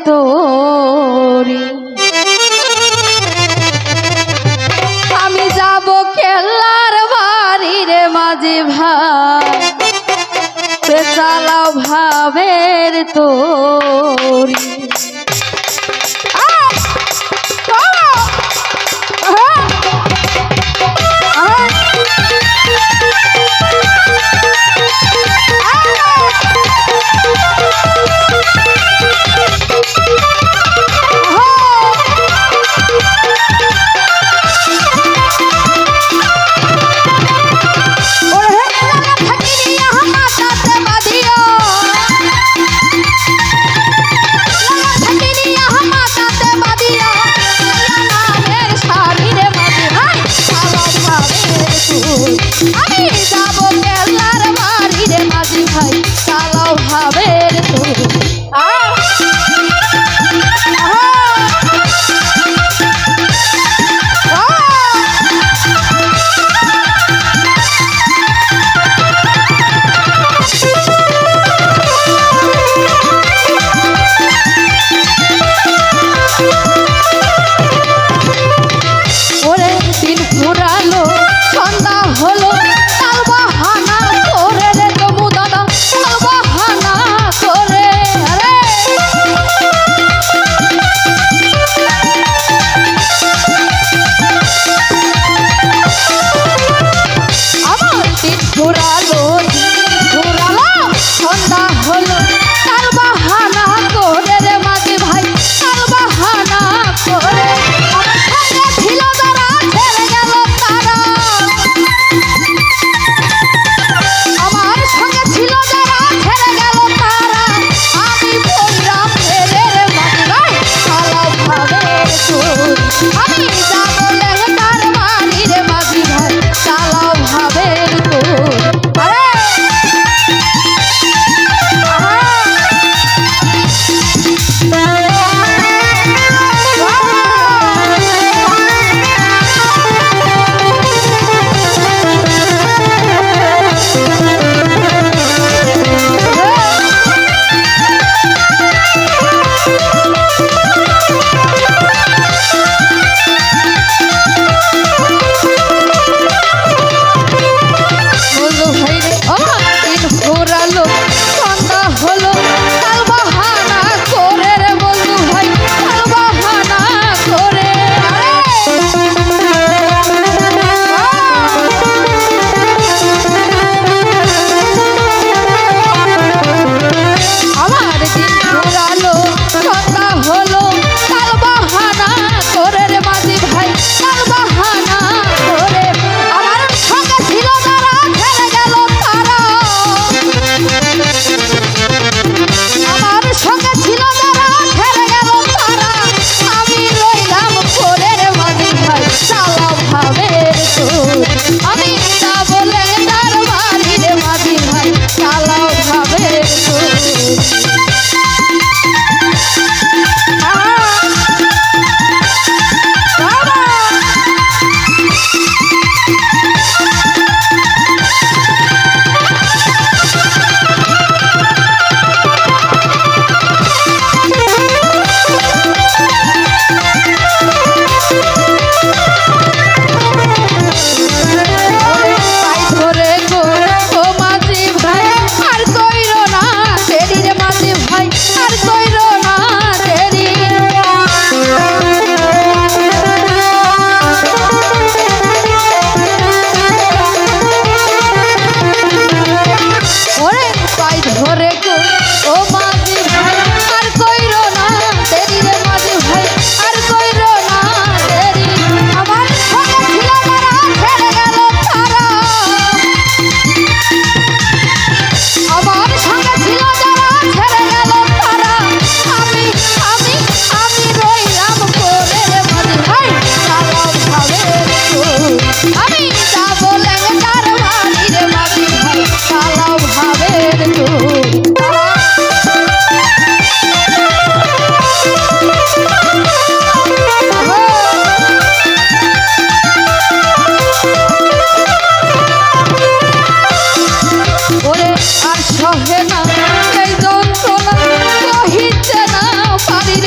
তোরি আমি যাব কেল্লার বাড়ি রে মাঝি ভাই চালাও ভাবের তোরি আমি যাব কেল্লার বাড়ি রে মাঝি ভাই চালাও ভাবের তোরি ওরে দিন ফুরালো সন্ধ্যা হলো তাল বাহানা করে রে জমু দাদা তাল বাহানা করে আরে আমার দিন ফুরালো সন্ধ্যা হলো তাল বাহানা করে রে মাঝি ভাই তাল বাহানা করে ছিল যারা ছেড়ে গেল তারা আমার সঙ্গে ছিল যারা ছেড়ে গেল তারা আমি বললাম ছেড়ে রে মাঝি ভাই চালাও ভাবের তোরি আমি যাব লেহেঙ্গার বাড়ি রে মাঝি ভাই চালাও ভাবের তোরি আরে আমি যাব লেহেঙ্গার বাড়ি রে মাঝি ভাই চালাও ভাবের তোরি সহে না এই যন্ত্রণা সহিতে না পারি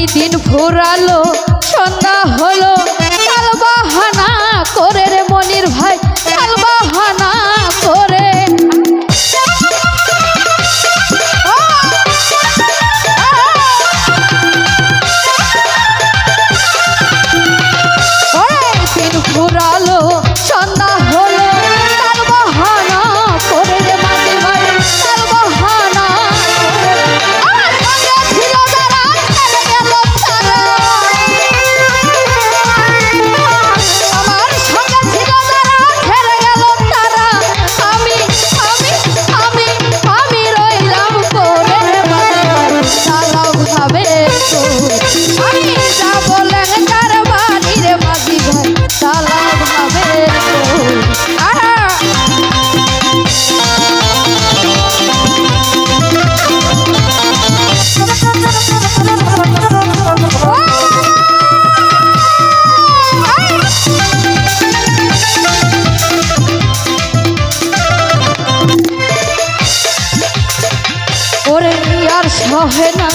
দিন ফুরালো সন্ধ্যা হলো কাল বাহানা করে রে মনির ভাই কাল বাহানা করে দিন ফুরালো সন্ধ্যা হলো কাল বাহানা করে রে মনির ভাই কাল বাহানা আমার সঙ্গে ছিল যারা চলে গেল তারা আমার সঙ্গে ছিল যারা ছেড়ে গেল তারা আমি রইলাম করে চালাও ভাবে তো আমি যা বলেন তার বাড়ির মাঝি ভাই চালাও ভাবে তো ওরে আর সহে না